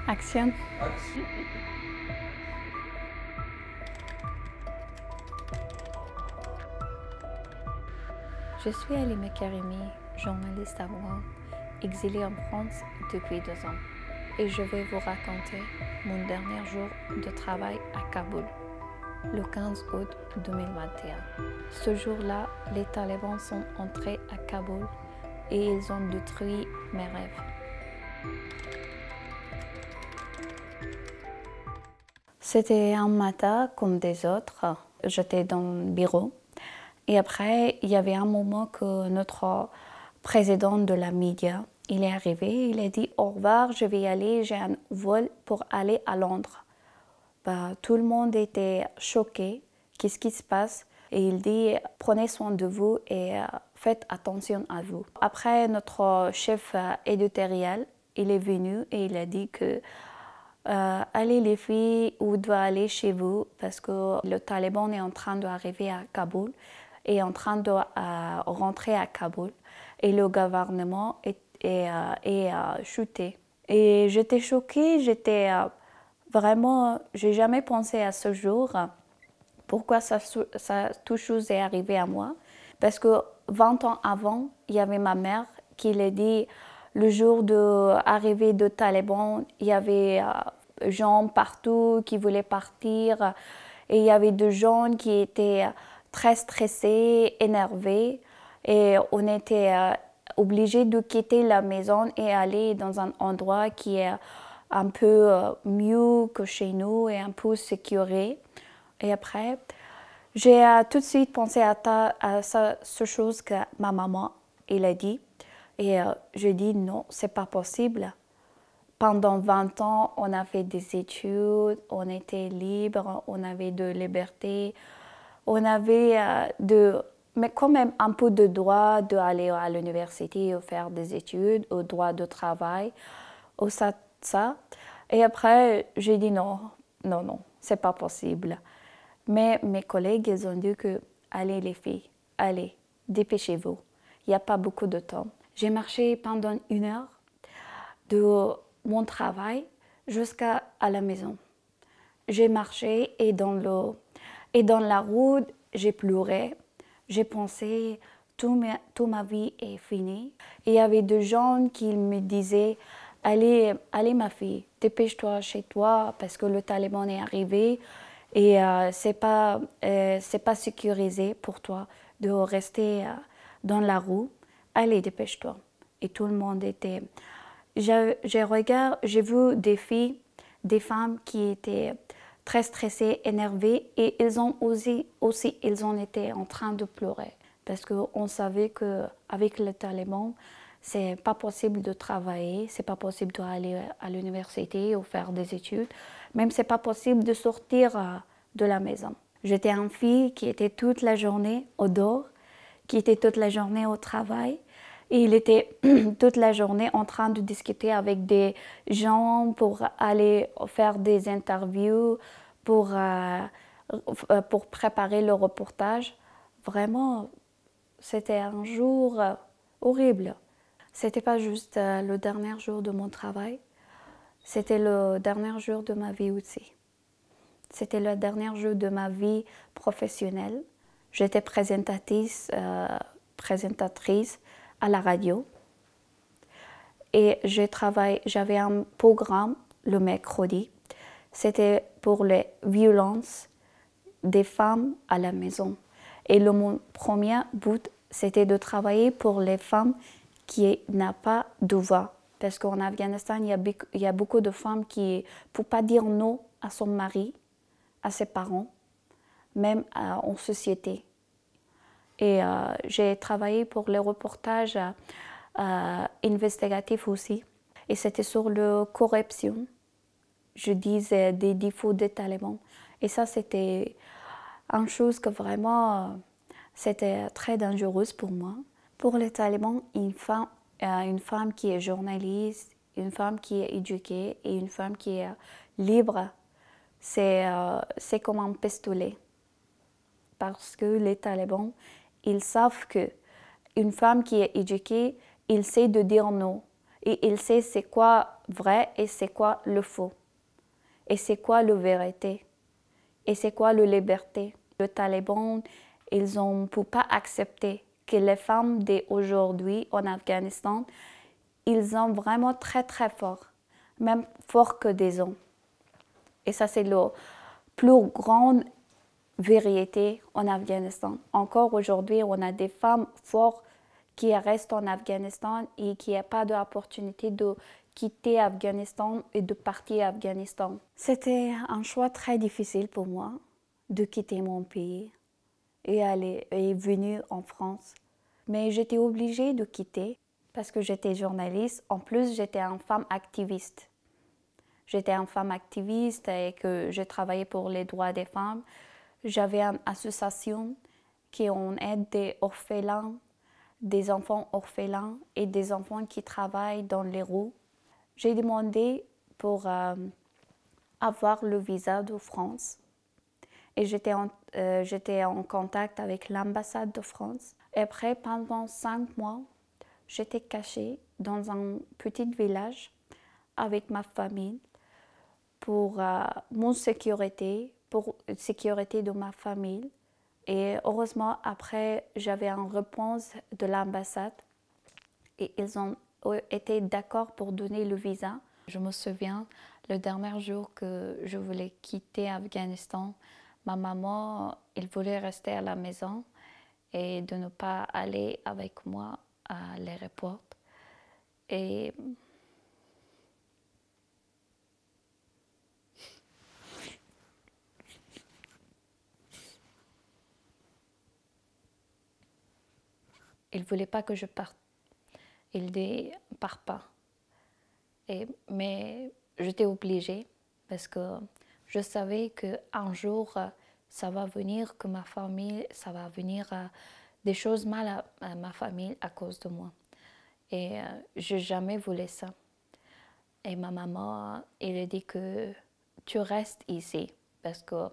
Action. Je suis Halima Karimi, journaliste afghane, exilée en France depuis 2 ans. Et je vais vous raconter mon dernier jour de travail à Kaboul, le 15 août 2021. Ce jour-là, les talibans sont entrés à Kaboul et ils ont détruit mes rêves. C'était un matin comme des autres. J'étais dans le bureau. Et après, il y avait un moment que notre président de la média, il est arrivé, il a dit « Au revoir, je vais y aller, j'ai un vol pour aller à Londres ». Tout le monde était choqué, qu'est-ce qui se passe? Et il dit « Prenez soin de vous et faites attention à vous ». Après, notre chef éditorial, il est venu et il a dit que allez les filles, vous devez aller chez vous parce que le Taliban est en train d'arriver à Kaboul et en train de rentrer à Kaboul et le gouvernement est chuté. Et j'étais choquée, j'ai jamais pensé à ce jour. Pourquoi toute chose est arrivée à moi? Parce que 20 ans avant, il y avait ma mère qui l'a dit, le jour de l'arrivée de Taliban, il y avait gens partout qui voulaient partir et il y avait des gens qui étaient très stressés, énervés et on était obligés de quitter la maison et aller dans un endroit qui est un peu mieux que chez nous et un peu sécurisé. Et après, j'ai tout de suite pensé à ce chose que ma maman elle a dit. Et je dis non, c'est pas possible. Pendant 20 ans, on a fait des études, on était libre, on avait de liberté, on avait mais quand même un peu de droit d'aller à l'université ou faire des études, au droit de travail, ou ça. Et après, j'ai dit non, c'est pas possible. Mais mes collègues, ils ont dit que, allez les filles, allez, dépêchez-vous. Il n'y a pas beaucoup de temps. J'ai marché pendant 1 heure de mon travail jusqu'à la maison. J'ai marché et dans la route, j'ai pleuré. J'ai pensé, toute ma vie est finie. Et il y avait des gens qui me disaient, allez ma fille, dépêche-toi chez toi parce que le Taliban est arrivé et c'est pas sécurisé pour toi de rester dans la rue. Allez, dépêche-toi. Et tout le monde était... J'ai vu des filles, des femmes qui étaient très stressées, énervées et elles ont été en train de pleurer parce qu'on savait qu'avec les talibans, c'est pas possible de travailler, c'est pas possible d'aller à l'université ou faire des études, même c'est pas possible de sortir de la maison. J'étais une fille qui était toute la journée au dehors, qui était toute la journée au travail. Et il était toute la journée en train de discuter avec des gens pour aller faire des interviews, pour préparer le reportage. Vraiment, c'était un jour horrible. C'était pas juste le dernier jour de mon travail, c'était le dernier jour de ma vie aussi. C'était le dernier jour de ma vie professionnelle. J'étais présentatrice à la radio. Et j'avais un programme le mercredi. C'était pour les violences des femmes à la maison. Et mon premier but, c'était de travailler pour les femmes qui n'ont pas de voix. Parce qu'en Afghanistan, il y a beaucoup de femmes qui ne peuvent pas dire non à son mari, à ses parents, même en société. Et j'ai travaillé pour les reportages investigatifs aussi. Et c'était sur la corruption. Je disais des défauts des talibans. Et ça, c'était une chose que vraiment, c'était très dangereuse pour moi. Pour les talibans, une femme qui est journaliste, une femme qui est éduquée et une femme qui est libre, c'est comme un pistolet. Parce que les talibans, ils savent qu'une femme qui est éduquée, il sait de dire non. Et il sait c'est quoi vrai et c'est quoi le faux. Et c'est quoi la vérité. Et c'est quoi la liberté. Les talibans, ils ne peuvent pas accepter que les femmes d'aujourd'hui en Afghanistan, ils sont vraiment très très forts, même forts que des hommes. Et ça, c'est la plus grande vérité en Afghanistan. Encore aujourd'hui, on a des femmes fortes qui restent en Afghanistan et qui n'ont pas d'opportunité de quitter Afghanistan et de partir à Afghanistan. C'était un choix très difficile pour moi de quitter mon pays et venir en France. Mais j'étais obligée de quitter parce que j'étais journaliste. En plus, j'étais une femme activiste. J'étais une femme activiste et que je travaillais pour les droits des femmes. J'avais une association qui aide des orphelins, des enfants orphelins et des enfants qui travaillent dans les roues. J'ai demandé pour avoir le visa de France et j'étais en contact avec l'ambassade de France. Et après, pendant 5 mois, j'étais cachée dans un petit village avec ma famille pour mon sécurité, pour la sécurité de ma famille. Et heureusement, après, j'avais une réponse de l'ambassade et ils ont été d'accord pour donner le visa. Je me souviens, le dernier jour que je voulais quitter Afghanistan, ma maman, elle voulait rester à la maison et de ne pas aller avec moi à l'aéroport. Et il ne voulait pas que je parte. Il dit « pars pas ». Mais j'étais obligée parce que je savais qu'un jour, ça va venir, que ma famille, ça va venir des choses mal à ma famille à cause de moi. Et je n'ai jamais voulu ça. Et ma maman, elle a dit que tu restes ici parce que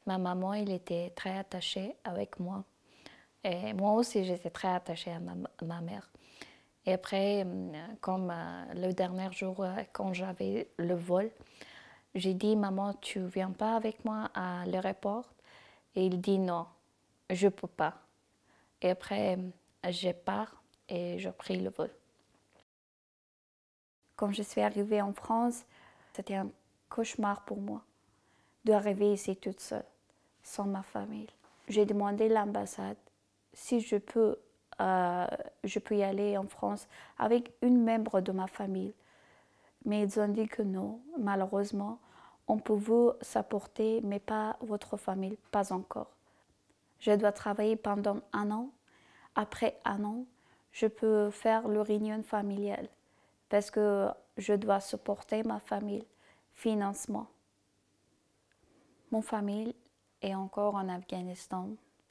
ma maman, elle était très attachée avec moi. Et moi aussi, j'étais très attachée à ma mère. Et après, comme le dernier jour, quand j'avais le vol, j'ai dit, maman, tu ne viens pas avec moi à l'aéroport? Et il dit non, je ne peux pas. Et après, je pars et je pris le vol. Quand je suis arrivée en France, c'était un cauchemar pour moi d'arriver ici toute seule, sans ma famille. J'ai demandé à l'ambassade si je peux y aller en France avec une membre de ma famille. Mais ils ont dit que non, malheureusement, on peut vous supporter, mais pas votre famille, pas encore. Je dois travailler pendant 1 an. Après 1 an, je peux faire le réunion familiale parce que je dois supporter ma famille financièrement. Mon famille est encore en Afghanistan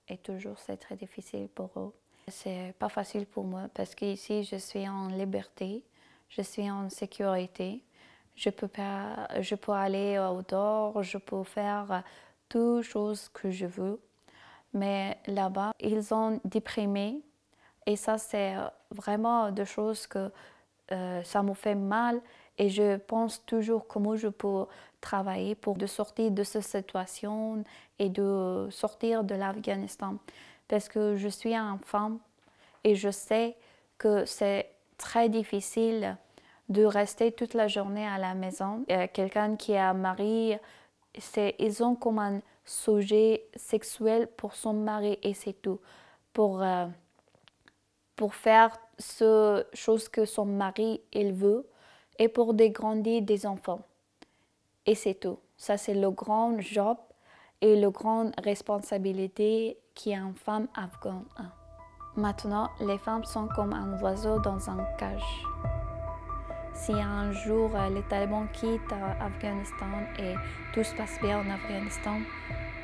et toujours c'est très difficile pour eux. C'est pas facile pour moi parce qu'ici je suis en liberté, je suis en sécurité. Je peux aller au dehors, je peux faire toutes choses que je veux. Mais là-bas, ils ont déprimé et ça c'est vraiment des choses que ça me fait mal et je pense toujours comment je peux travailler pour sortir de cette situation et de sortir de l'Afghanistan. Parce que je suis une femme et je sais que c'est très difficile de rester toute la journée à la maison. Quelqu'un qui a un mari, ils ont comme un sujet sexuel pour son mari et c'est tout. Pour faire ce chose que son mari il veut et pour dégrandir des enfants. Et c'est tout. Ça, c'est le grand job et la grande responsabilité qu'une femme afghane a. Maintenant, les femmes sont comme un oiseau dans une cage. Si un jour les talibans quittent Afghanistan et tout se passe bien en Afghanistan,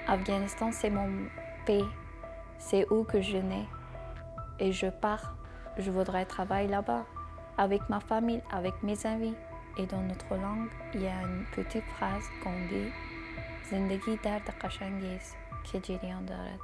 Afghanistan c'est mon pays, c'est où que je nais et je pars. Je voudrais travailler là-bas avec ma famille, avec mes amis. Et dans notre langue, il y a une petite phrase qu'on dit « Zindagi dard qashangiz ke jiriyan darad ».